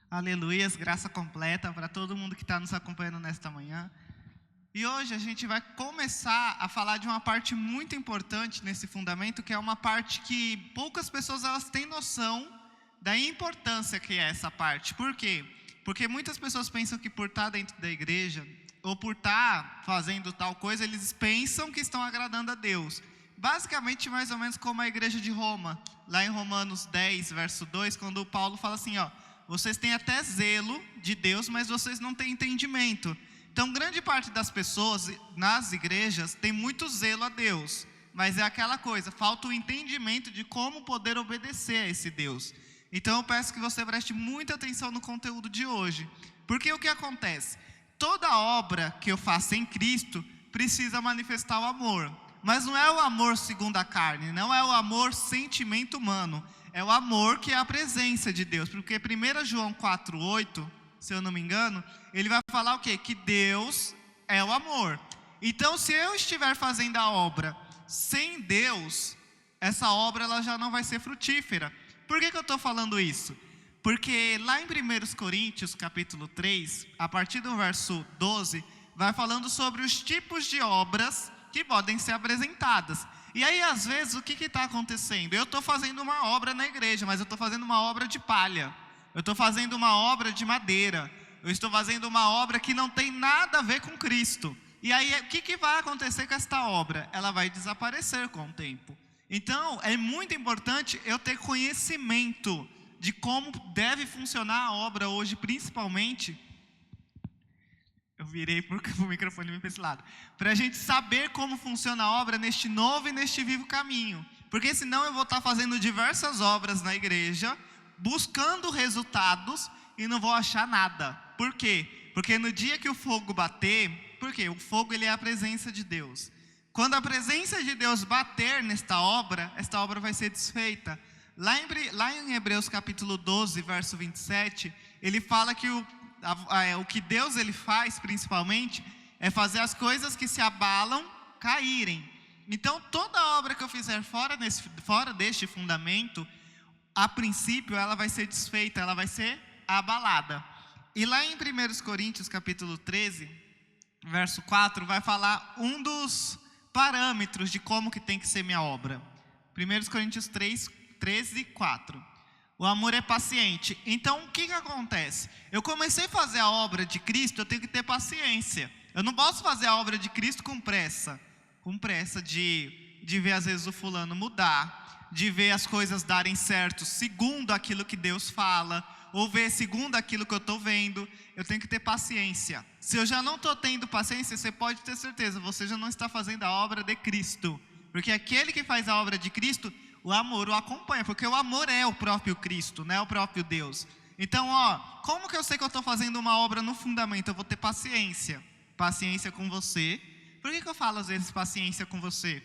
Aleluias, graça completa para todo mundo que está nos acompanhando nesta manhã. E hoje a gente vai começar a falar de uma parte muito importante nesse fundamento, que é uma parte que poucas pessoas elas têm noção da importância que é essa parte. Por quê? Porque muitas pessoas pensam que por estar dentro da igreja, ou por estar fazendo tal coisa, eles pensam que estão agradando a Deus. Basicamente, mais ou menos como a igreja de Roma, lá em Romanos 10, verso 2, quando Paulo fala assim, vocês têm até zelo de Deus, mas vocês não têm entendimento. Então, grande parte das pessoas nas igrejas tem muito zelo a Deus, mas é aquela coisa, falta o entendimento de como poder obedecer a esse Deus. Então, eu peço que você preste muita atenção no conteúdo de hoje, porque o que acontece? Toda obra que eu faço em Cristo precisa manifestar o amor, mas não é o amor segundo a carne, não é o amor sentimento humano, é o amor que é a presença de Deus, porque 1 João 4,8, se eu não me engano, ele vai falar o quê? Que Deus é o amor. Então, se eu estiver fazendo a obra sem Deus, essa obra ela já não vai ser frutífera. Por que eu estou falando isso? Porque lá em 1 Coríntios, capítulo 3, a partir do verso 12, vai falando sobre os tipos de obras que podem ser apresentadas. E aí, às vezes, o que está acontecendo? Eu estou fazendo uma obra na igreja, mas eu estou fazendo uma obra de palha. Eu estou fazendo uma obra de madeira. Eu estou fazendo uma obra que não tem nada a ver com Cristo. E aí, o que vai acontecer com esta obra? Ela vai desaparecer com o tempo. Então, é muito importante eu ter conhecimento de como deve funcionar a obra hoje, principalmente. Eu virei para o microfone para esse lado. Para a gente saber como funciona a obra neste novo e neste vivo caminho. Porque senão eu vou estar fazendo diversas obras na igreja, buscando resultados e não vou achar nada. Por quê? Porque no dia que o fogo bater, porque o fogo ele é a presença de Deus. Quando a presença de Deus bater nesta obra, esta obra vai ser desfeita. Lá em Hebreus capítulo 12, verso 27, ele fala que o que Deus ele faz principalmente é fazer as coisas que se abalam caírem. Então toda obra que eu fizer fora deste fundamento, a princípio ela vai ser desfeita, ela vai ser abalada. E lá em 1 Coríntios capítulo 13, verso 4, vai falar um dos parâmetros de como que tem que ser minha obra. 1 Coríntios 13, 4. O amor é paciente. Então, o que acontece? Eu comecei a fazer a obra de Cristo, eu tenho que ter paciência. Eu não posso fazer a obra de Cristo com pressa. Com pressa de ver às vezes o fulano mudar, de ver as coisas darem certo segundo aquilo que Deus fala, ou ver segundo aquilo que eu estou vendo. Eu tenho que ter paciência. Se eu já não estou tendo paciência, você pode ter certeza, você já não está fazendo a obra de Cristo. Porque aquele que faz a obra de Cristo, o amor o acompanha, porque o amor é o próprio Cristo, não é o próprio Deus. Então, como que eu sei que eu estou fazendo uma obra no fundamento? Eu vou ter paciência. Paciência com você. Por que eu falo às vezes paciência com você?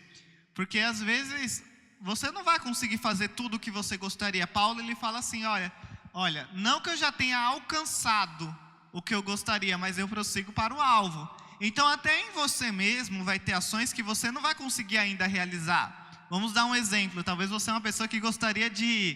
Porque às vezes você não vai conseguir fazer tudo o que você gostaria. Paulo ele fala assim, olha, não que eu já tenha alcançado o que eu gostaria, mas eu prossigo para o alvo. Então até em você mesmo vai ter ações que você não vai conseguir ainda realizar. Vamos dar um exemplo, talvez você é uma pessoa que gostaria de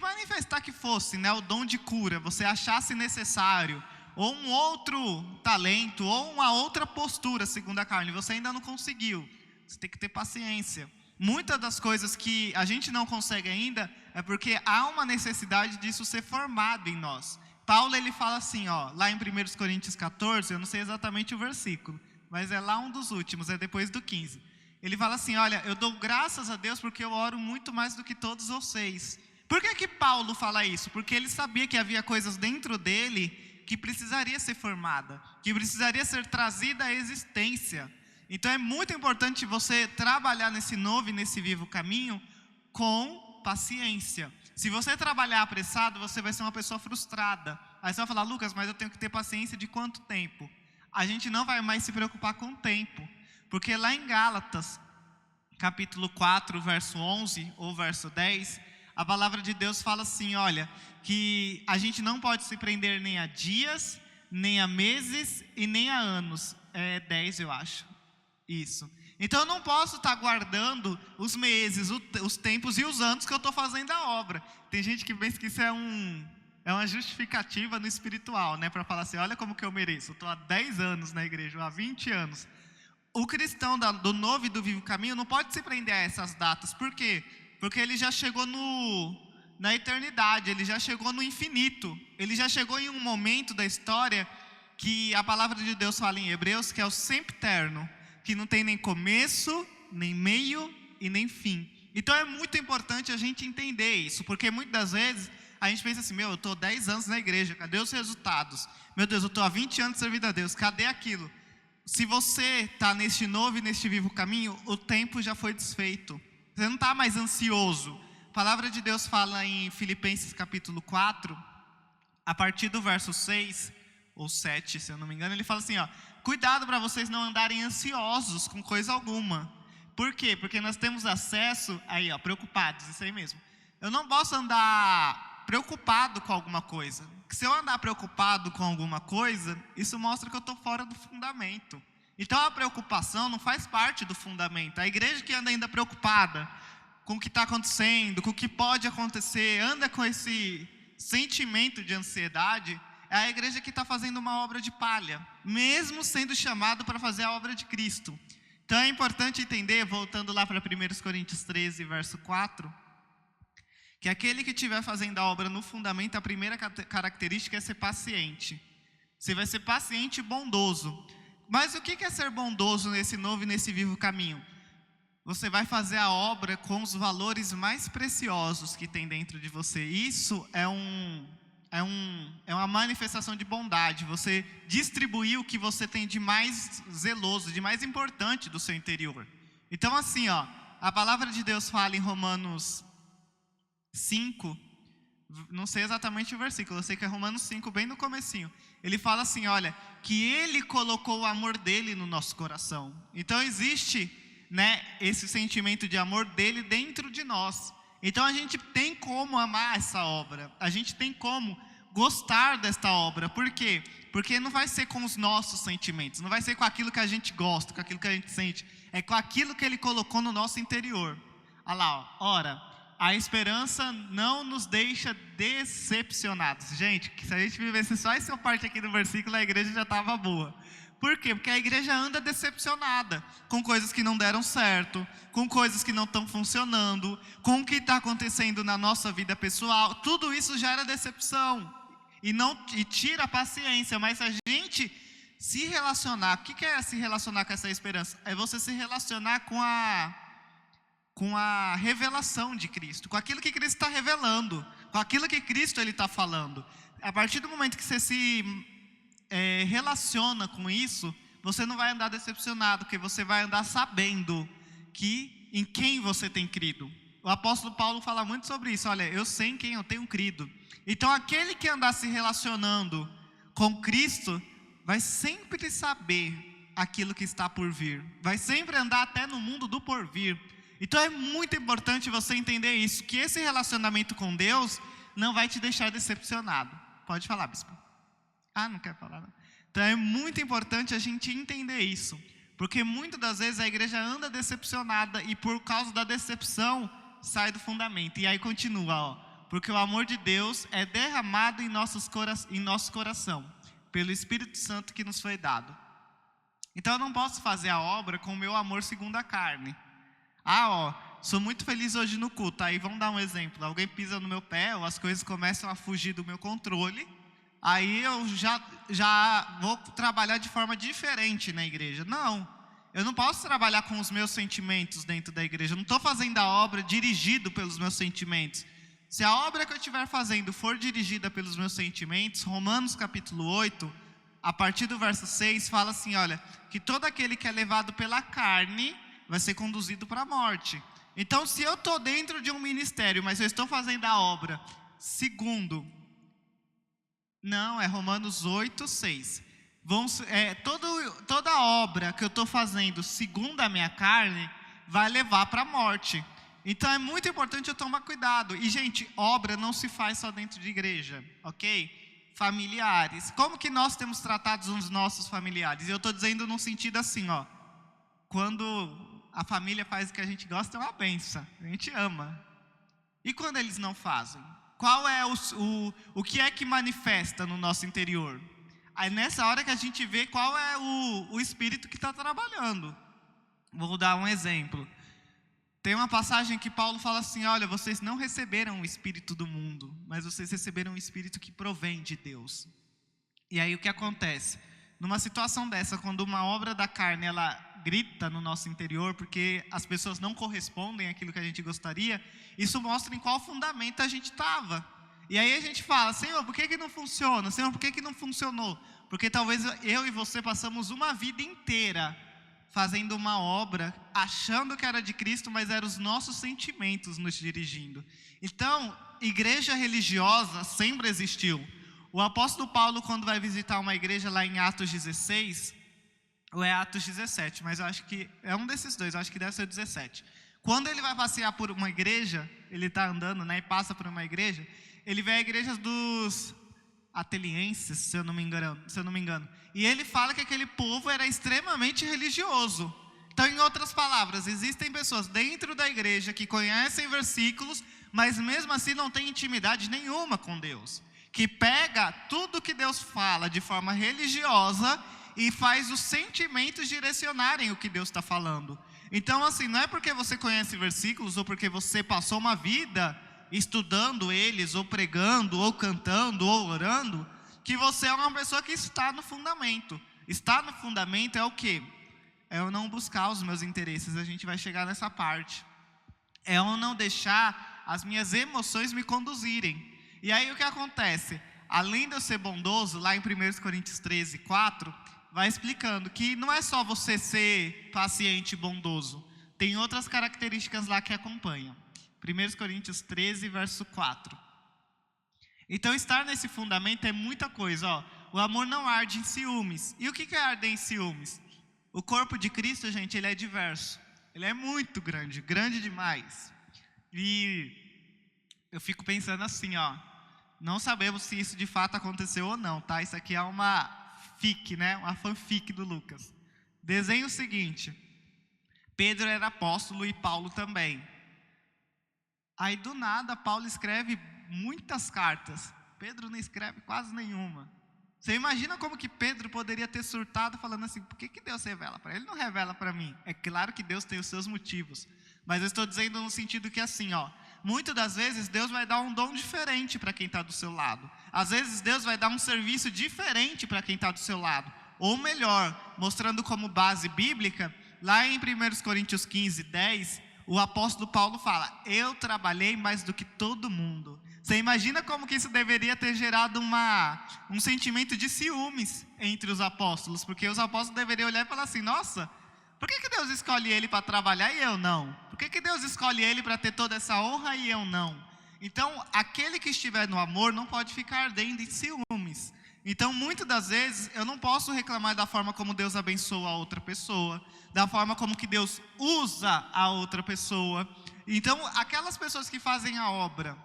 manifestar que fosse, o dom de cura, você achasse necessário, ou um outro talento, ou uma outra postura segundo a carne, você ainda não conseguiu, você tem que ter paciência. Muitas das coisas que a gente não consegue ainda, é porque há uma necessidade disso ser formado em nós. Paulo ele fala assim, lá em 1 Coríntios 14, eu não sei exatamente o versículo, mas é lá um dos últimos, é depois do 15. Ele fala assim, olha, eu dou graças a Deus porque eu oro muito mais do que todos vocês. Por que Paulo fala isso? Porque ele sabia que havia coisas dentro dele que precisaria ser formada, que precisaria ser trazida à existência. Então é muito importante você trabalhar nesse novo e nesse vivo caminho com paciência. Se você trabalhar apressado, você vai ser uma pessoa frustrada. Aí você vai falar, Lucas, mas eu tenho que ter paciência de quanto tempo? A gente não vai mais se preocupar com o tempo. Porque lá em Gálatas, capítulo 4, verso 11 ou verso 10, a palavra de Deus fala assim, olha, que a gente não pode se prender nem a dias, nem a meses e nem a anos. É 10 eu acho, isso. Então eu não posso estar guardando os meses, os tempos e os anos que eu estou fazendo a obra. Tem gente que pensa que isso é é uma justificativa no espiritual, né? Para falar assim, olha como que eu mereço. Eu estou há 10 anos na igreja, ou há 20 anos. O cristão do novo e do vivo caminho não pode se prender a essas datas. Por quê? Porque ele já chegou na eternidade, ele já chegou no infinito. Ele já chegou em um momento da história que a palavra de Deus fala em Hebreus, que é o sempiterno, que não tem nem começo, nem meio e nem fim. Então é muito importante a gente entender isso, porque muitas das vezes a gente pensa assim, eu estou 10 anos na igreja, cadê os resultados? Meu Deus, eu estou há 20 anos servindo a Deus, cadê aquilo? Se você está neste novo e neste vivo caminho, o tempo já foi desfeito. Você não está mais ansioso. A palavra de Deus fala em Filipenses capítulo 4, a partir do verso 6 ou 7, se eu não me engano, ele fala assim, cuidado para vocês não andarem ansiosos com coisa alguma. Por quê? Porque nós temos acesso, preocupados, isso aí mesmo. Eu não posso andar preocupado com alguma coisa. Se eu andar preocupado com alguma coisa, isso mostra que eu estou fora do fundamento. Então a preocupação não faz parte do fundamento. A igreja que anda ainda preocupada com o que está acontecendo, com o que pode acontecer, anda com esse sentimento de ansiedade, é a igreja que está fazendo uma obra de palha, mesmo sendo chamado para fazer a obra de Cristo. Então é importante entender, voltando lá para 1 Coríntios 13, verso 4, que aquele que estiver fazendo a obra no fundamento, a primeira característica é ser paciente. Você vai ser paciente e bondoso. Mas o que é ser bondoso nesse novo e nesse vivo caminho? Você vai fazer a obra com os valores mais preciosos que tem dentro de você. Isso é uma manifestação de bondade. Você distribuir o que você tem de mais zeloso, de mais importante do seu interior. Então assim, a palavra de Deus fala em Romanos 5, não sei exatamente o versículo, eu sei que é Romanos 5, bem no comecinho. Ele fala assim, olha, que Ele colocou o amor dEle no nosso coração. Então existe, esse sentimento de amor dEle dentro de nós. Então a gente tem como amar essa obra, a gente tem como gostar desta obra. Por quê? Porque não vai ser com os nossos sentimentos, não vai ser com aquilo que a gente gosta, com aquilo que a gente sente, é com aquilo que Ele colocou no nosso interior. Olha lá, ora, a esperança não nos deixa decepcionados. Gente, se a gente vivesse só essa parte aqui do versículo, a igreja já estava boa. Por quê? Porque a igreja anda decepcionada com coisas que não deram certo, com coisas que não estão funcionando, com o que está acontecendo na nossa vida pessoal. Tudo isso gera decepção e tira a paciência. Mas se a gente se relacionar, o que é se relacionar com essa esperança? É você se relacionar com a revelação de Cristo, com aquilo que Cristo está revelando, com aquilo que Cristo está falando. A partir do momento que você se relaciona com isso, você não vai andar decepcionado, porque você vai andar sabendo em quem você tem crido. O apóstolo Paulo fala muito sobre isso, olha, eu sei em quem eu tenho crido. Então aquele que andar se relacionando com Cristo, vai sempre saber aquilo que está por vir, vai sempre andar até no mundo do porvir. Então é muito importante você entender isso, que esse relacionamento com Deus não vai te deixar decepcionado. Pode falar, bispo. Não quer falar não. Então é muito importante a gente entender isso, porque muitas das vezes a igreja anda decepcionada e por causa da decepção sai do fundamento. E aí continua, porque o amor de Deus é derramado em nosso coração, pelo Espírito Santo que nos foi dado. Então eu não posso fazer a obra com o meu amor segundo a carne. Sou muito feliz hoje no culto. Aí vamos dar um exemplo, alguém pisa no meu pé, ou as coisas começam a fugir do meu controle. Aí eu já vou trabalhar de forma diferente na igreja. Não, eu não posso trabalhar com os meus sentimentos dentro da igreja. Eu não estou fazendo a obra dirigido pelos meus sentimentos. Se a obra que eu estiver fazendo for dirigida pelos meus sentimentos, Romanos capítulo 8, a partir do verso 6, fala assim, olha, que todo aquele que é levado pela carne vai ser conduzido para a morte. Então se eu estou dentro de um ministério, mas eu estou fazendo a obra segundo... Não, é Romanos 8, 6. Toda obra que eu estou fazendo segundo a minha carne vai levar para a morte. Então é muito importante eu tomar cuidado. E gente, obra não se faz só dentro de igreja, ok? Familiares. Como que nós temos tratado os nossos familiares? E eu estou dizendo num sentido assim, quando a família faz o que a gente gosta, é uma bênção. A gente ama. E quando eles não fazem? qual é o que é que manifesta no nosso interior? Aí nessa hora que a gente vê qual é o espírito que está trabalhando. Vou dar um exemplo. Tem uma passagem que Paulo fala assim: olha, vocês não receberam o espírito do mundo, mas vocês receberam o espírito que provém de Deus. E aí o que acontece? Numa situação dessa, quando uma obra da carne, ela grita no nosso interior, porque as pessoas não correspondem àquilo que a gente gostaria, isso mostra em qual fundamento a gente estava. E aí a gente fala: Senhor, por que não funciona? Senhor, por que não funcionou? Porque talvez eu e você passamos uma vida inteira fazendo uma obra, achando que era de Cristo, mas eram os nossos sentimentos nos dirigindo. Então, igreja religiosa sempre existiu. O apóstolo Paulo, quando vai visitar uma igreja lá em Atos 16, ou é Atos 17, mas eu acho que é um desses dois, eu acho que deve ser 17. Quando ele vai passear por uma igreja, ele está andando, né, e passa por uma igreja, ele vê a igreja dos atenienses, se eu não me engano. E ele fala que aquele povo era extremamente religioso. Então, em outras palavras, existem pessoas dentro da igreja que conhecem versículos, mas mesmo assim não têm intimidade nenhuma com Deus. Que pega tudo que Deus fala de forma religiosa e faz os sentimentos direcionarem o que Deus está falando. Então, assim, não é porque você conhece versículos ou porque você passou uma vida estudando eles, ou pregando, ou cantando, ou orando, que você é uma pessoa que está no fundamento. Estar no fundamento é o quê? É eu não buscar os meus interesses, a gente vai chegar nessa parte. É eu não deixar as minhas emoções me conduzirem. E aí o que acontece? Além de eu ser bondoso, lá em 1 Coríntios 13, 4, vai explicando que não é só você ser paciente e bondoso. Tem outras características lá que acompanham. 1 Coríntios 13, verso 4. Então, estar nesse fundamento é muita coisa. Ó. O amor não arde em ciúmes. E o que é arder em ciúmes? O corpo de Cristo, gente, ele é diverso. Ele é muito grande, grande demais. E eu fico pensando assim, ó. Não sabemos se isso de fato aconteceu ou não, tá? Isso aqui é uma fic, né? Uma fanfic do Lucas. Desenho o seguinte. Pedro era apóstolo e Paulo também. Aí do nada Paulo escreve muitas cartas. Pedro não escreve quase nenhuma. Você imagina como que Pedro poderia ter surtado falando assim: por que Deus revela para ele? Ele não revela para mim. É claro que Deus tem os seus motivos. Mas eu estou dizendo no sentido que assim, ó. Muitas das vezes Deus vai dar um dom diferente para quem está do seu lado. Às vezes Deus vai dar um serviço diferente para quem está do seu lado. Ou melhor, mostrando como base bíblica, lá em 1 Coríntios 15, 10, o apóstolo Paulo fala: eu trabalhei mais do que todo mundo. Você imagina como que isso deveria ter gerado um sentimento de ciúmes entre os apóstolos, porque os apóstolos deveriam olhar e falar assim: nossa, por que Deus escolhe ele para trabalhar e eu não? Por que Deus escolhe ele para ter toda essa honra e eu não? Então, aquele que estiver no amor não pode ficar ardendo em ciúmes. Então, muitas das vezes, eu não posso reclamar da forma como Deus abençoa a outra pessoa, da forma como que Deus usa a outra pessoa. Então, aquelas pessoas que fazem a obra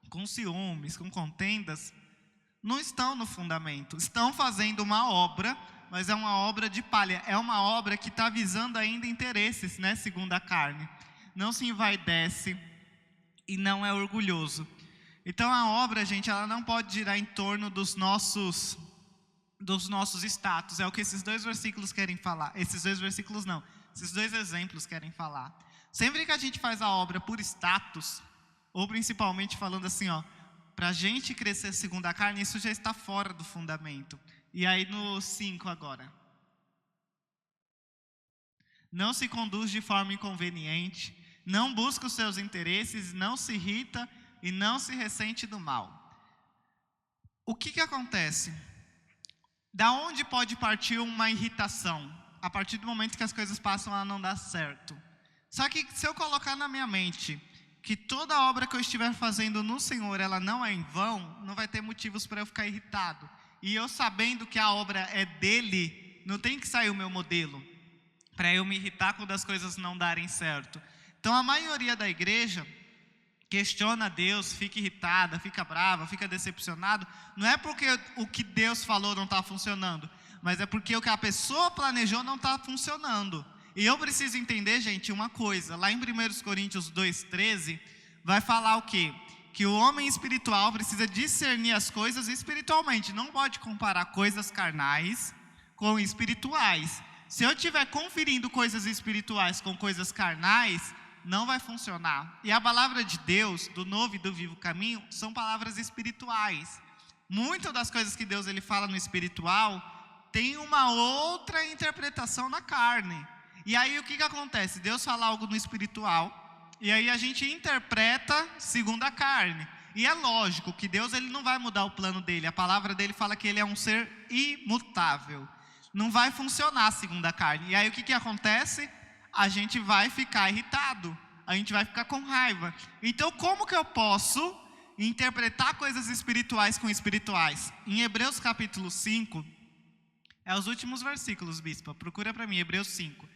com ciúmes, com contendas, não estão no fundamento. Estão fazendo uma obra, mas é uma obra de palha. É uma obra que está visando ainda interesses, né, segundo a carne. Não se envaidece e não é orgulhoso. Então a obra, gente, ela não pode girar em torno dos nossos status. É o que esses dois versículos querem falar. Esses dois versículos não. Esses dois exemplos querem falar. Sempre que a gente faz a obra por status, ou principalmente falando assim, ó, para a gente crescer segundo a carne, isso já está fora do fundamento. E aí no 5 agora. Não se conduz de forma inconveniente, não busca os seus interesses, não se irrita e não se ressente do mal. O que acontece? Da onde pode partir uma irritação? A partir do momento que as coisas passam a não dar certo. Só que se eu colocar na minha mente que toda obra que eu estiver fazendo no Senhor, ela não é em vão, não vai ter motivos para eu ficar irritado. E eu sabendo que a obra é dele, não tem que sair o meu modelo, para eu me irritar quando as coisas não darem certo. Então a maioria da igreja questiona Deus, fica irritada, fica brava, fica decepcionado, não é porque o que Deus falou não está funcionando, mas é porque o que a pessoa planejou não está funcionando. E eu preciso entender, gente, uma coisa. Lá em 1 Coríntios 2,13, vai falar o quê? que o homem espiritual precisa discernir as coisas espiritualmente. Não pode comparar coisas carnais com espirituais. Se eu estiver conferindo coisas espirituais com coisas carnais, não vai funcionar. E a palavra de Deus, do novo e do vivo caminho, são palavras espirituais. Muitas das coisas que Deus ele fala no espiritual tem uma outra interpretação na carne. E aí o que acontece? Deus fala algo no espiritual, e aí a gente interpreta segundo a carne. E é lógico que Deus ele não vai mudar o plano dele. A palavra dele fala que ele é um ser imutável. Não vai funcionar segundo a carne. E aí o que acontece? A gente vai ficar irritado. A gente vai ficar com raiva. Então como que eu posso interpretar coisas espirituais com espirituais? Em Hebreus capítulo 5, é os últimos versículos, bispa. Procura para mim, Hebreus 5.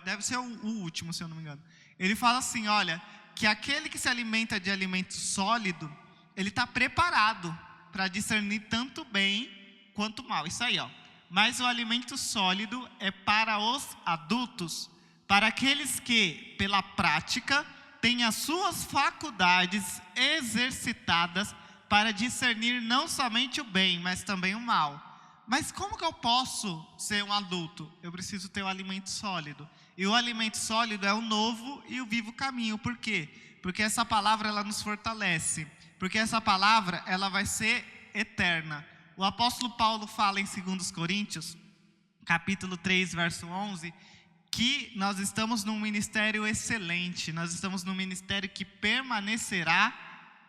Deve ser o último, se eu não me engano. Ele fala assim, olha, que aquele que se alimenta de alimento sólido, ele está preparado para discernir tanto bem quanto mal. Isso aí, ó. Mas o alimento sólido é para os adultos, para aqueles que, pela prática, têm as suas faculdades exercitadas para discernir não somente o bem, mas também o mal. Mas como que eu posso ser um adulto? Eu preciso ter o alimento sólido. E o alimento sólido é o novo e o vivo caminho. Por quê? Porque essa palavra ela nos fortalece. Porque essa palavra ela vai ser eterna. O apóstolo Paulo fala em 2 Coríntios, capítulo 3, verso 11, que nós estamos num ministério excelente. Nós estamos num ministério que permanecerá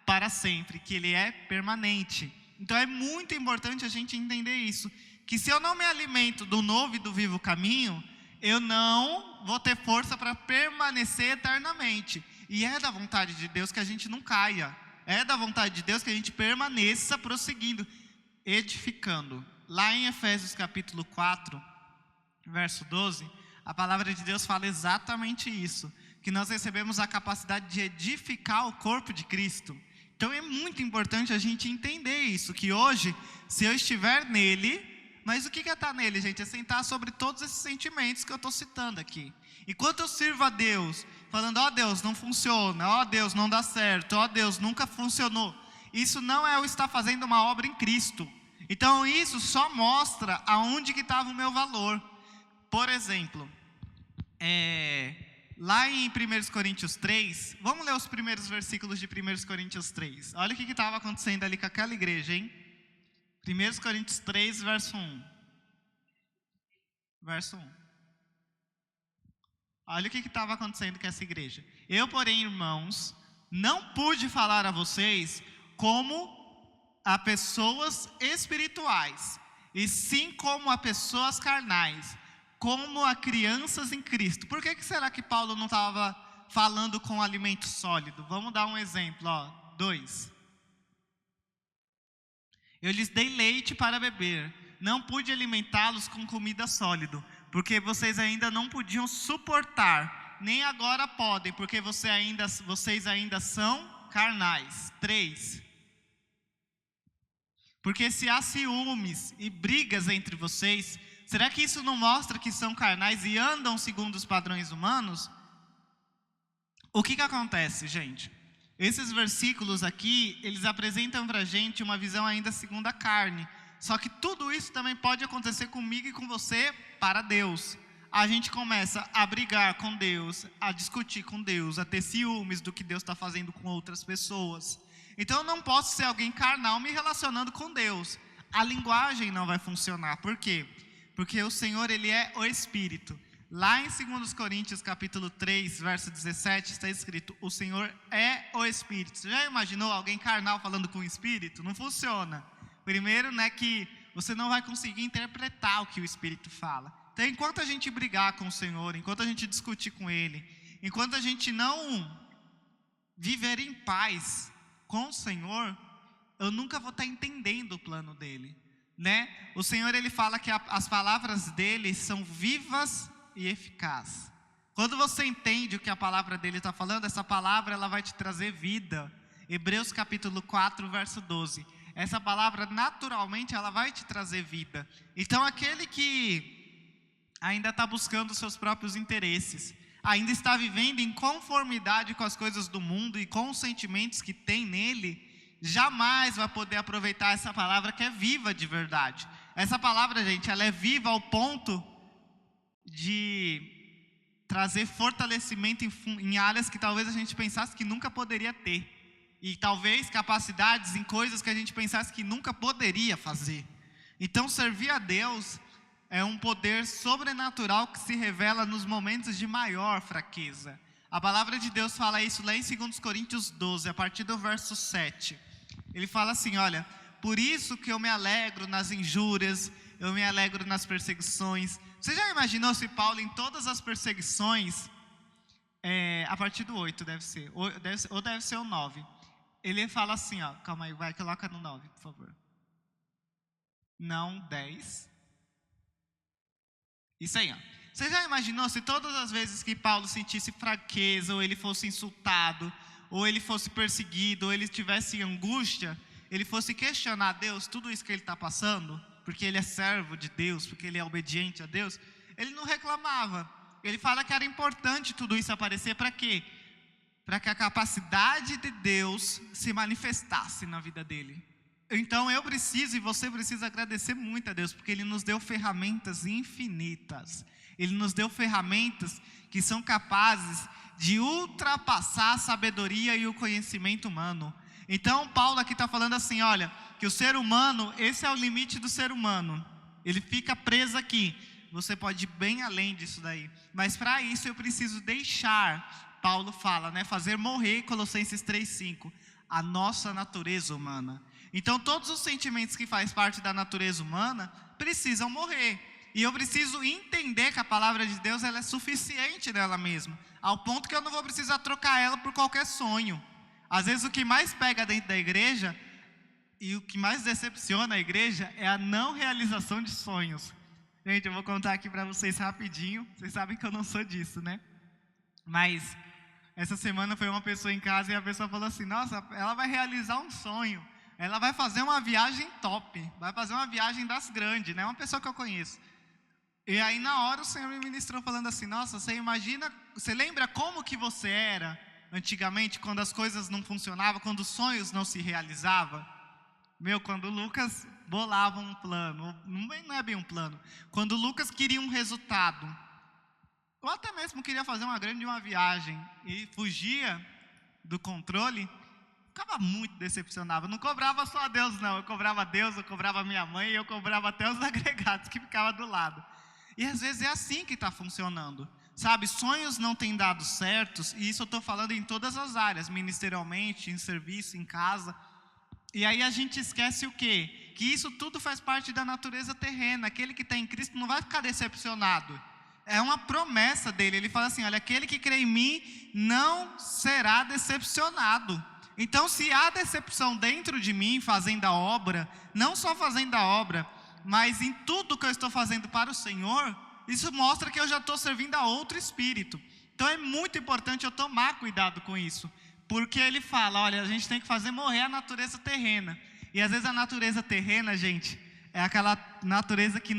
para sempre, que ele é permanente. Então é muito importante a gente entender isso, que se eu não me alimento do novo e do vivo caminho, eu não vou ter força para permanecer eternamente. E é da vontade de Deus que a gente não caia. É da vontade de Deus que a gente permaneça prosseguindo, edificando. Lá em Efésios capítulo 4, verso 12, a palavra de Deus fala exatamente isso, que nós recebemos a capacidade de edificar o corpo de Cristo. Então é muito importante a gente entender isso, que hoje, se eu estiver nele, mas o que é estar nele, gente? É sentar sobre todos esses sentimentos que eu estou citando aqui. Enquanto eu sirvo a Deus, falando, ó Deus, não funciona, ó Deus, não dá certo, ó Deus, nunca funcionou. Isso não é eu estar fazendo uma obra em Cristo. Então isso só mostra aonde que estava o meu valor. Por exemplo, lá em 1 Coríntios 3, vamos ler os primeiros versículos de 1 Coríntios 3. Olha o que estava acontecendo ali com aquela igreja, hein? 1 Coríntios 3, verso 1. Verso 1. Olha o que estava acontecendo com essa igreja. Eu, porém, irmãos, não pude falar a vocês como a pessoas espirituais, e sim como a pessoas carnais, como a crianças em Cristo. Por que será que Paulo não estava falando com alimento sólido? Vamos dar um exemplo, 2. Eu lhes dei leite para beber, não pude alimentá-los com comida sólida, porque vocês ainda não podiam suportar, nem agora podem, porque vocês ainda são carnais. 3. Porque se há ciúmes e brigas entre vocês, será que isso não mostra que são carnais e andam segundo os padrões humanos? O que acontece, gente? Esses versículos aqui, eles apresentam para a gente uma visão ainda segundo a carne. Só que tudo isso também pode acontecer comigo e com você para Deus. A gente começa a brigar com Deus, a discutir com Deus, a ter ciúmes do que Deus está fazendo com outras pessoas. Então eu não posso ser alguém carnal me relacionando com Deus. A linguagem não vai funcionar. Por quê? Porque o Senhor, Ele é o Espírito. Lá em 2 Coríntios capítulo 3, verso 17, está escrito, o Senhor é o Espírito. Você já imaginou alguém carnal falando com o Espírito? Não funciona. Primeiro, que você não vai conseguir interpretar o que o Espírito fala. Então, enquanto a gente brigar com o Senhor, enquanto a gente discutir com Ele, enquanto a gente não viver em paz com o Senhor, eu nunca vou estar entendendo o plano dEle. O Senhor, Ele fala que as palavras dEle são vivas e eficazes. Quando você entende o que a palavra dEle está falando, essa palavra ela vai te trazer vida. Hebreus capítulo 4, verso 12. Essa palavra, naturalmente, ela vai te trazer vida. Então, aquele que ainda está buscando os seus próprios interesses, ainda está vivendo em conformidade com as coisas do mundo e com os sentimentos que tem nele, jamais vai poder aproveitar essa palavra que é viva de verdade. Essa palavra, gente, ela é viva ao ponto de trazer fortalecimento em áreas que talvez a gente pensasse que nunca poderia ter. E talvez capacidades em coisas que a gente pensasse que nunca poderia fazer. Então, servir a Deus é um poder sobrenatural que se revela nos momentos de maior fraqueza. A palavra de Deus fala isso lá em 2 Coríntios 12, a partir do verso 7. Ele fala assim, olha, por isso que eu me alegro nas injúrias, eu me alegro nas perseguições. Você já imaginou se Paulo em todas as perseguições, a partir do 8 deve ser o 9. Ele fala assim, ó, calma aí, vai, coloca no 9, por favor. Não, 10. Isso aí, ó. Você já imaginou se todas as vezes que Paulo sentisse fraqueza, ou ele fosse insultado, ou ele fosse perseguido, ou ele tivesse angústia, ele fosse questionar a Deus tudo isso que ele está passando, porque ele é servo de Deus, porque ele é obediente a Deus, ele não reclamava. Ele fala que era importante tudo isso aparecer para quê? Para que a capacidade de Deus se manifestasse na vida dele. Então eu preciso e você precisa agradecer muito a Deus, porque Ele nos deu ferramentas infinitas. Ele nos deu ferramentas que são capazes de ultrapassar a sabedoria e o conhecimento humano. Então Paulo aqui está falando assim, olha, que o ser humano, esse é o limite do ser humano. Ele fica preso aqui. Você pode ir bem além disso daí. Mas para isso eu preciso deixar, Paulo fala, né, fazer morrer, Colossenses 3:5, a nossa natureza humana. Então todos os sentimentos que fazem parte da natureza humana precisam morrer. E eu preciso entender que a palavra de Deus ela é suficiente nela mesma, ao ponto que eu não vou precisar trocar ela por qualquer sonho. Às vezes o que mais pega dentro da igreja e o que mais decepciona a igreja é a não realização de sonhos. Gente, eu vou contar aqui para vocês rapidinho. Vocês sabem que eu não sou disso, né? Mas essa semana foi uma pessoa em casa e a pessoa falou assim, nossa, ela vai realizar um sonho. Ela vai fazer uma viagem top, vai fazer uma viagem das grandes, né? Uma pessoa que eu conheço. E aí na hora o Senhor me ministrou falando assim, nossa, você imagina, você lembra como que você era antigamente, quando as coisas não funcionavam, quando os sonhos não se realizavam? Meu, quando o Lucas bolava um plano, não é bem um plano, quando o Lucas queria um resultado, ou até mesmo queria fazer uma viagem e fugia do controle, ficava muito decepcionado. Não cobrava só a Deus não, eu cobrava a Deus, eu cobrava a minha mãe, e eu cobrava até os agregados que ficavam do lado. E às vezes é assim que está funcionando, sabe? Sonhos não têm dado certos, e isso eu estou falando em todas as áreas, ministerialmente, em serviço, em casa. E aí a gente esquece o quê? Que isso tudo faz parte da natureza terrena. Aquele que está em Cristo não vai ficar decepcionado. É uma promessa dele, ele fala assim, olha, aquele que crê em mim não será decepcionado. Então se há decepção dentro de mim fazendo a obra, não só fazendo a obra, mas em tudo que eu estou fazendo para o Senhor, isso mostra que eu já estou servindo a outro espírito. Então é muito importante eu tomar cuidado com isso, porque ele fala, olha, a gente tem que fazer morrer a natureza terrena. E às vezes a natureza terrena, gente, é aquela natureza que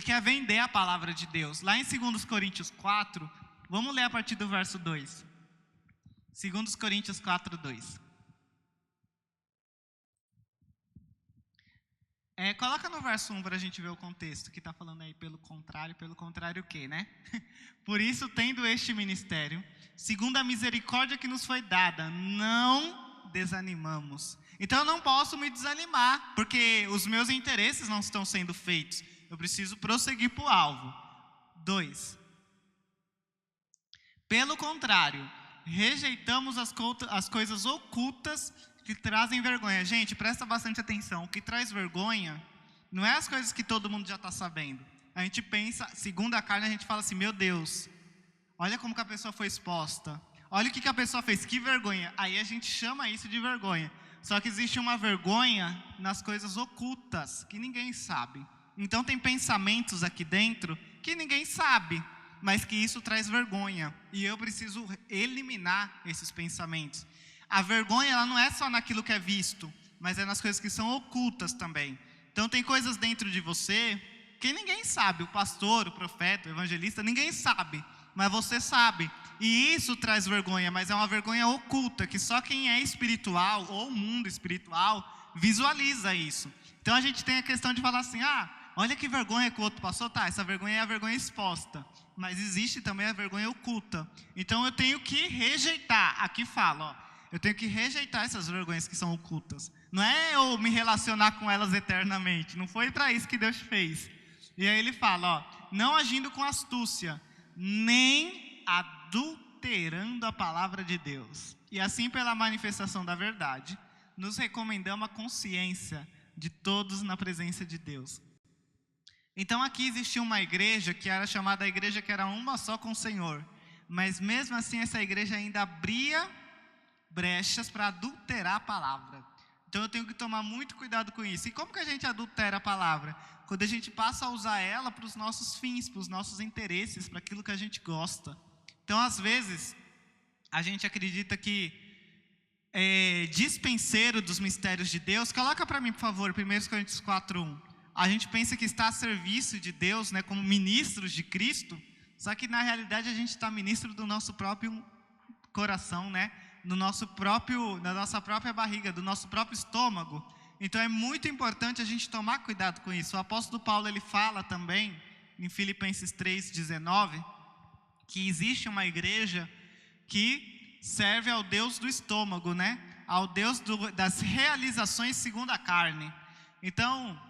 quer vender a palavra de Deus. Lá em 2 Coríntios 4, vamos ler a partir do verso 2. 2 Coríntios 4, 2. Coloca no verso 1 para a gente ver o contexto, que está falando aí pelo contrário o quê, né? Por isso, tendo este ministério, segundo a misericórdia que nos foi dada, não desanimamos. Então eu não posso me desanimar, porque os meus interesses não estão sendo feitos. Eu preciso prosseguir para o alvo. 2. Pelo contrário, rejeitamos as coisas ocultas que trazem vergonha. Gente, presta bastante atenção. O que traz vergonha não é as coisas que todo mundo já está sabendo. A gente pensa, segundo a carne, a gente fala assim, meu Deus, olha como que a pessoa foi exposta. Olha o que a pessoa fez, que vergonha. Aí a gente chama isso de vergonha. Só que existe uma vergonha nas coisas ocultas, que ninguém sabe. Então tem pensamentos aqui dentro que ninguém sabe, mas que isso traz vergonha. E eu preciso eliminar esses pensamentos. A vergonha, ela não é só naquilo que é visto, mas é nas coisas que são ocultas também. Então tem coisas dentro de você que ninguém sabe. O pastor, o profeta, o evangelista, ninguém sabe. mas você sabe. E isso traz vergonha, mas é uma vergonha oculta, que só quem é espiritual, ou o mundo espiritual, visualiza isso. Então a gente tem a questão de falar assim, olha que vergonha que o outro passou, tá, essa vergonha é a vergonha exposta, mas existe também a vergonha oculta. Então eu tenho que rejeitar, aqui fala, eu tenho que rejeitar essas vergonhas que são ocultas. Não é eu me relacionar com elas eternamente, não foi para isso que Deus fez. E aí ele fala, não agindo com astúcia, nem adulterando a palavra de Deus. E assim, pela manifestação da verdade, nos recomendamos a consciência de todos na presença de Deus. Então aqui existia uma igreja que era chamada a igreja que era uma só com o Senhor. Mas mesmo assim essa igreja ainda abria brechas para adulterar a palavra. Então eu tenho que tomar muito cuidado com isso. E como que a gente adultera a palavra? Quando a gente passa a usar ela para os nossos fins, para os nossos interesses, para aquilo que a gente gosta. Então às vezes a gente acredita que dispenseiro dos mistérios de Deus. Coloca para mim, por favor, 1 Coríntios 4:1. A gente pensa que está a serviço de Deus, né, como ministros de Cristo, só que na realidade a gente está ministro do nosso próprio coração, né, da nossa própria barriga, do nosso próprio estômago. Então é muito importante a gente tomar cuidado com isso. O apóstolo Paulo, ele fala também, em Filipenses 3:19, que existe uma igreja que serve ao Deus do estômago, né, ao Deus das realizações segundo a carne. Então,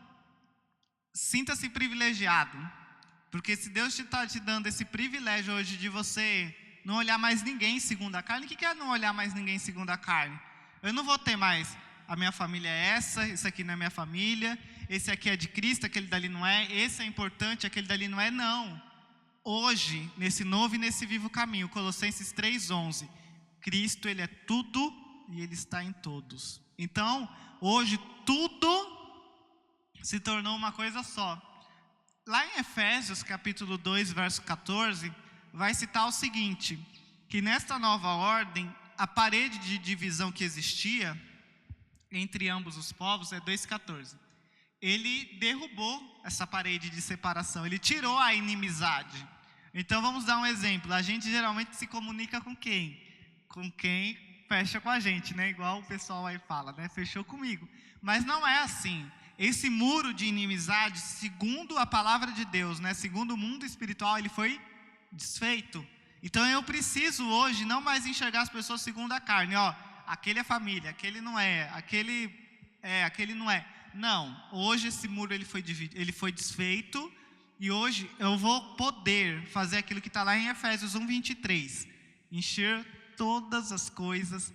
sinta-se privilegiado, porque se Deus está te dando esse privilégio hoje de você não olhar mais ninguém segundo a carne, o que é não olhar mais ninguém segundo a carne? Eu não vou ter mais, a minha família é essa, esse aqui não é minha família, esse aqui é de Cristo, aquele dali não é, esse é importante, aquele dali não é, não. Hoje, nesse novo e nesse vivo caminho, Colossenses 3:11, Cristo, ele é tudo e ele está em todos. Então, hoje tudo se tornou uma coisa só. Lá em Efésios capítulo 2, verso 14, vai citar o seguinte, que nesta nova ordem, a parede de divisão que existia entre ambos os povos, é 2:14. Ele derrubou essa parede de separação, ele tirou a inimizade. Então vamos dar um exemplo, a gente geralmente se comunica com quem? Com quem fecha com a gente, né? Igual o pessoal aí fala, né? Fechou comigo. Mas não é assim. Esse muro de inimizade, segundo a palavra de Deus, né, segundo o mundo espiritual, ele foi desfeito. Então eu preciso hoje não mais enxergar as pessoas segundo a carne. Aquele é família, aquele não é, aquele não é. Não, hoje esse muro ele foi desfeito. E hoje eu vou poder fazer aquilo que está lá em Efésios 1:23. Encher todas as coisas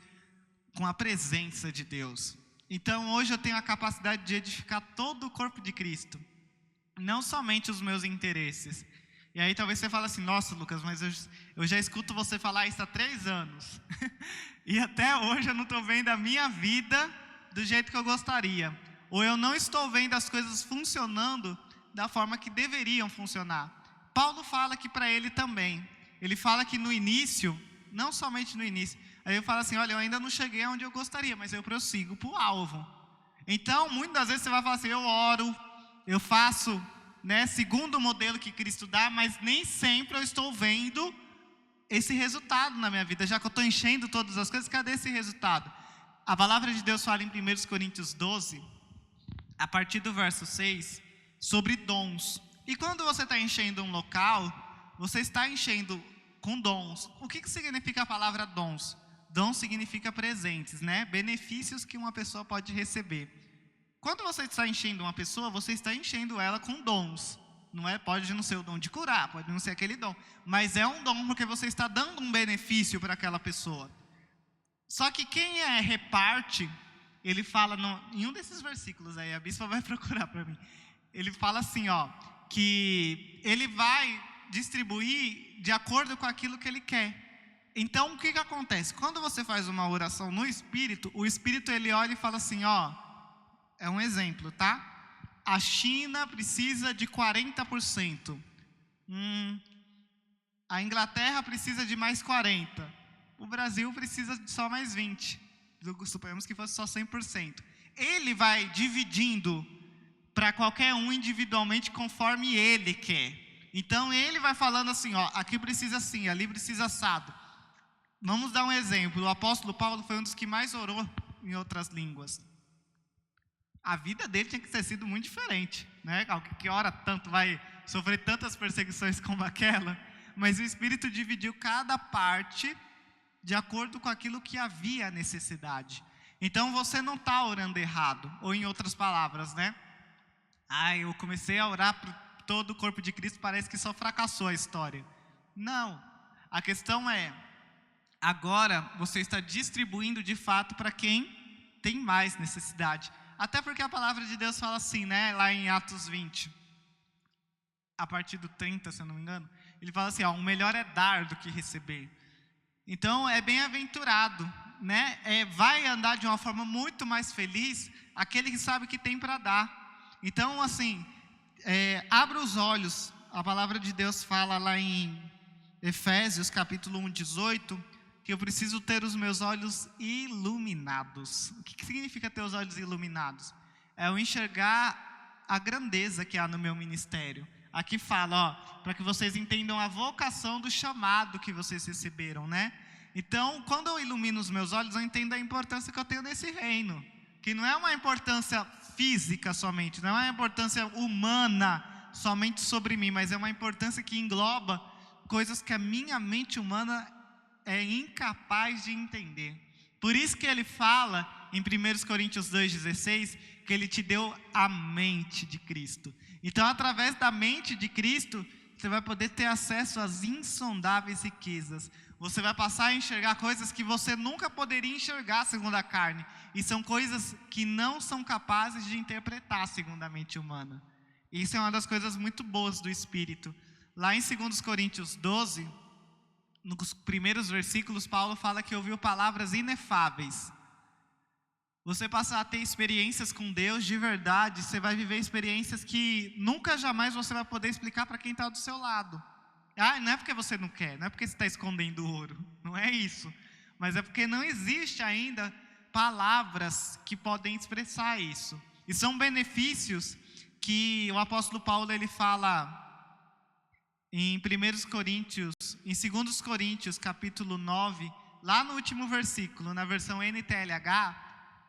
com a presença de Deus. Então hoje eu tenho a capacidade de edificar todo o corpo de Cristo, não somente os meus interesses. E aí talvez você fale assim, nossa Lucas, mas eu já escuto você falar isso há 3 anos. E até hoje eu não estou vendo a minha vida do jeito que eu gostaria. Ou eu não estou vendo as coisas funcionando da forma que deveriam funcionar. Paulo fala aqui para ele também. Ele fala que no início, não somente no início, aí eu falo assim, olha, eu ainda não cheguei aonde eu gostaria, mas eu prossigo para o alvo. Então, muitas das vezes você vai falar assim, eu oro, eu faço, né, segundo o modelo que Cristo dá, mas nem sempre eu estou vendo esse resultado na minha vida. Já que eu estou enchendo todas as coisas, cadê esse resultado? A palavra de Deus fala em 1 Coríntios 12, a partir do verso 6, sobre dons. E quando você está enchendo um local, você está enchendo com dons. O que significa a palavra dons? Dons significa presentes, né? Benefícios que uma pessoa pode receber. Quando você está enchendo uma pessoa, você está enchendo ela com dons. Não é? Pode não ser o dom de curar, pode não ser aquele dom, mas é um dom porque você está dando um benefício para aquela pessoa. Só que quem reparte, ele fala em um desses versículos aí, a bispa vai procurar para mim. Ele fala assim, que ele vai distribuir de acordo com aquilo que ele quer. Então, o que acontece? Quando você faz uma oração no Espírito, o Espírito ele olha e fala assim, é um exemplo, tá? A China precisa de 40%. A Inglaterra precisa de mais 40%. O Brasil precisa de só mais 20%. Suponhamos que fosse só 100%. Ele vai dividindo para qualquer um individualmente conforme ele quer. Então ele vai falando assim, ó, aqui precisa assim, ali precisa assado. Vamos dar um exemplo. O apóstolo Paulo foi um dos que mais orou em outras línguas. A vida dele tinha que ter sido muito diferente, né? Alguém que ora tanto vai sofrer tantas perseguições como aquela. Mas o Espírito dividiu cada parte de acordo com aquilo que havia necessidade. Então você não está orando errado, ou em outras palavras, né? Eu comecei a orar por todo o corpo de Cristo, parece que só fracassou a história. Não, a questão é, agora você está distribuindo de fato para quem tem mais necessidade. Até porque a palavra de Deus fala assim, né? Lá em Atos 20, a partir do 30, se eu não me engano, ele fala assim, ó, o melhor é dar do que receber. Então é bem-aventurado, né? Vai andar de uma forma muito mais feliz aquele que sabe que tem para dar. Então assim, abra os olhos. A palavra de Deus fala lá em Efésios capítulo 1, 18, que eu preciso ter os meus olhos iluminados. O que significa ter os olhos iluminados? É eu enxergar a grandeza que há no meu ministério. Aqui fala, ó, para que vocês entendam a vocação do chamado que vocês receberam, né? Então, quando eu ilumino os meus olhos, eu entendo a importância que eu tenho nesse reino. Que não é uma importância física somente, não é uma importância humana somente sobre mim, mas é uma importância que engloba coisas que a minha mente humana é incapaz de entender. Por isso que ele fala em 1 Coríntios 2,16, que ele te deu a mente de Cristo. Então, através da mente de Cristo, você vai poder ter acesso às insondáveis riquezas. Você vai passar a enxergar coisas que você nunca poderia enxergar segundo a carne. E são coisas que não são capazes de interpretar segundo a mente humana. Isso é uma das coisas muito boas do Espírito. Lá em 2 Coríntios 12, nos primeiros versículos, Paulo fala que ouviu palavras inefáveis. Você passar a ter experiências com Deus de verdade, você vai viver experiências que nunca jamais você vai poder explicar para quem está do seu lado. Não é porque você não quer, não é porque você está escondendo ouro, não é isso. Mas é porque não existe ainda palavras que podem expressar isso. E são benefícios que o apóstolo Paulo ele fala em 2 Coríntios, capítulo 9, lá no último versículo, na versão NTLH,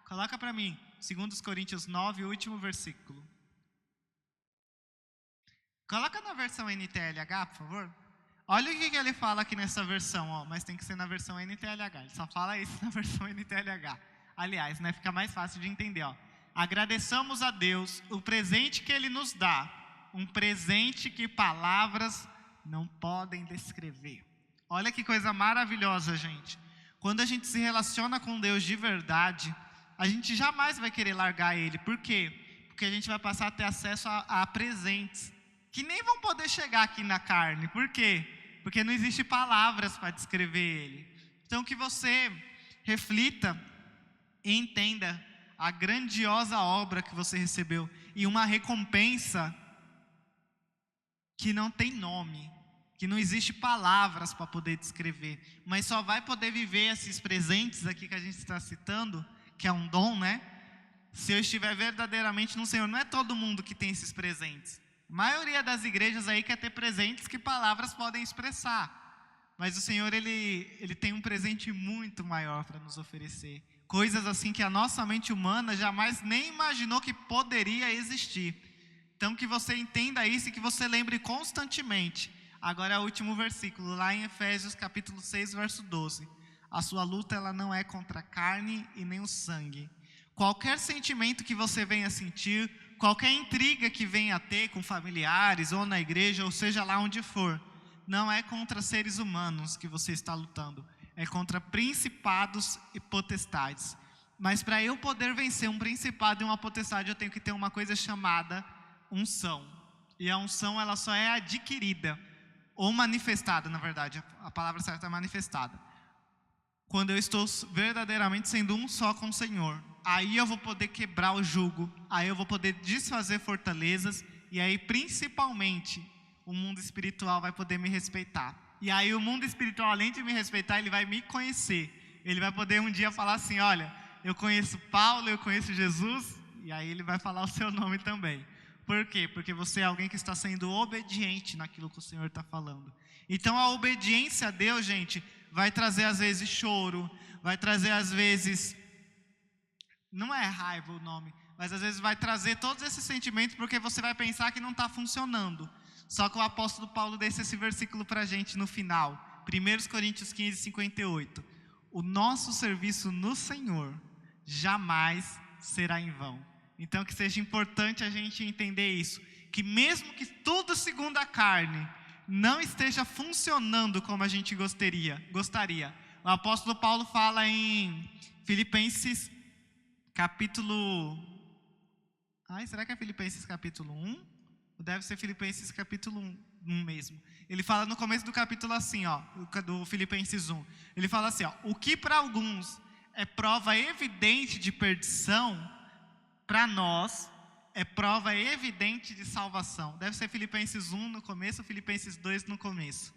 coloca para mim, 2 Coríntios 9, o último versículo. Coloca na versão NTLH, por favor. Olha o que ele fala aqui nessa versão, ó, mas tem que ser na versão NTLH. Ele só fala isso na versão NTLH. Aliás, né, fica mais fácil de entender, ó. Agradeçamos a Deus o presente que Ele nos dá, um presente que palavras não podem descrever. Olha que coisa maravilhosa, gente. Quando a gente se relaciona com Deus de verdade, a gente jamais vai querer largar Ele. Por quê? Porque a gente vai passar a ter acesso a presentes que nem vão poder chegar aqui na carne. Por quê? Porque não existe palavras para descrever Ele. Então que você reflita e entenda a grandiosa obra que você recebeu e uma recompensa que não tem nome, que não existe palavras para poder descrever, mas só vai poder viver esses presentes aqui que a gente está citando, que é um dom, né? Se eu estiver verdadeiramente no Senhor. Não é todo mundo que tem esses presentes. A maioria das igrejas aí quer ter presentes que palavras podem expressar. Mas o Senhor, Ele tem um presente muito maior para nos oferecer. Coisas assim que a nossa mente humana jamais nem imaginou que poderia existir. Então que você entenda isso e que você lembre constantemente. Agora é o último versículo, lá em Efésios capítulo 6, verso 12. A sua luta ela não é contra a carne e nem o sangue. Qualquer sentimento que você venha sentir, qualquer intriga que venha a ter com familiares ou na igreja, ou seja lá onde for, não é contra seres humanos que você está lutando, é contra principados e potestades. Mas para eu poder vencer um principado e uma potestade, eu tenho que ter uma coisa chamada unção. E a unção ela só é adquirida, ou manifestada, na verdade, a palavra certa é manifestada, quando eu estou verdadeiramente sendo um só com o Senhor. Aí eu vou poder quebrar o jugo, aí eu vou poder desfazer fortalezas, e aí principalmente o mundo espiritual vai poder me respeitar. E aí o mundo espiritual, além de me respeitar, ele vai me conhecer. Ele vai poder um dia falar assim, olha, eu conheço Paulo, eu conheço Jesus, e aí ele vai falar o seu nome também. Por quê? Porque você é alguém que está sendo obediente naquilo que o Senhor está falando. Então a obediência a Deus, gente, vai trazer às vezes choro, vai trazer às vezes, não é raiva o nome, mas às vezes vai trazer todos esses sentimentos porque você vai pensar que não está funcionando. Só que o apóstolo Paulo deixa esse versículo para a gente no final, 1 Coríntios 15, 58. O nosso serviço no Senhor jamais será em vão. Então que seja importante a gente entender isso, que mesmo que tudo segundo a carne não esteja funcionando como a gente gostaria. O apóstolo Paulo fala em Filipenses capítulo... será que é Filipenses capítulo 1? Ou deve ser Filipenses capítulo 1 mesmo. Ele fala no começo do capítulo assim, do Filipenses 1. Ele fala assim, o que para alguns é prova evidente de perdição, para nós é prova evidente de salvação. Deve ser Filipenses 1 no começo, Filipenses 2 no começo.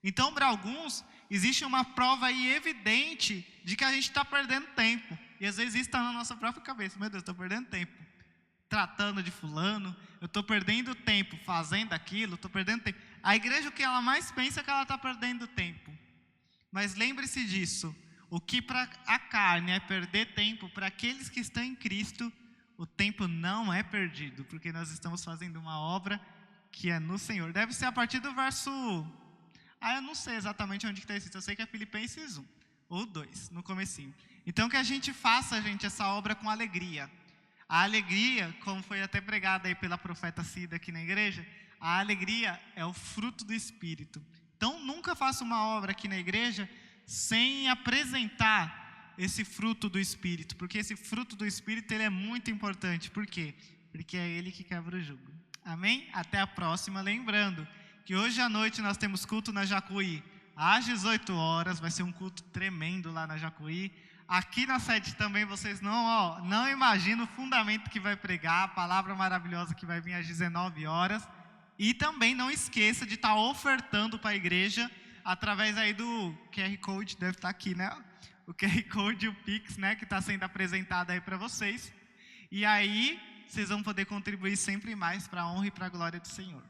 Então, para alguns, existe uma prova aí evidente de que a gente está perdendo tempo. E às vezes isso está na nossa própria cabeça. Meu Deus, estou perdendo tempo tratando de fulano, eu estou perdendo tempo fazendo aquilo, estou perdendo tempo. A igreja, o que ela mais pensa é que ela está perdendo tempo. Mas lembre-se disso, o que para a carne é perder tempo, para aqueles que estão em Cristo, o tempo não é perdido, porque nós estamos fazendo uma obra que é no Senhor. Deve ser a partir do verso... eu não sei exatamente onde está escrito, eu sei que é Filipenses 1 ou 2, no comecinho. Então que a gente faça, gente, essa obra com alegria. A alegria, como foi até pregada aí pela profeta Cida aqui na igreja, a alegria é o fruto do Espírito. Então nunca faça uma obra aqui na igreja sem apresentar esse fruto do Espírito, porque esse fruto do Espírito ele é muito importante. Por quê? Porque é ele que quebra o jugo. Amém? Até a próxima. Lembrando que hoje à noite nós temos culto na Jacuí, às 18 horas, vai ser um culto tremendo lá na Jacuí. Aqui na sede também vocês não imaginam o fundamento que vai pregar, a palavra maravilhosa que vai vir às 19 horas. E também não esqueça de estar ofertando para a igreja através aí do QR Code, deve estar aqui, né? O QR Code e o Pix, né? Que está sendo apresentado aí para vocês. E aí vocês vão poder contribuir sempre mais para a honra e para a glória do Senhor.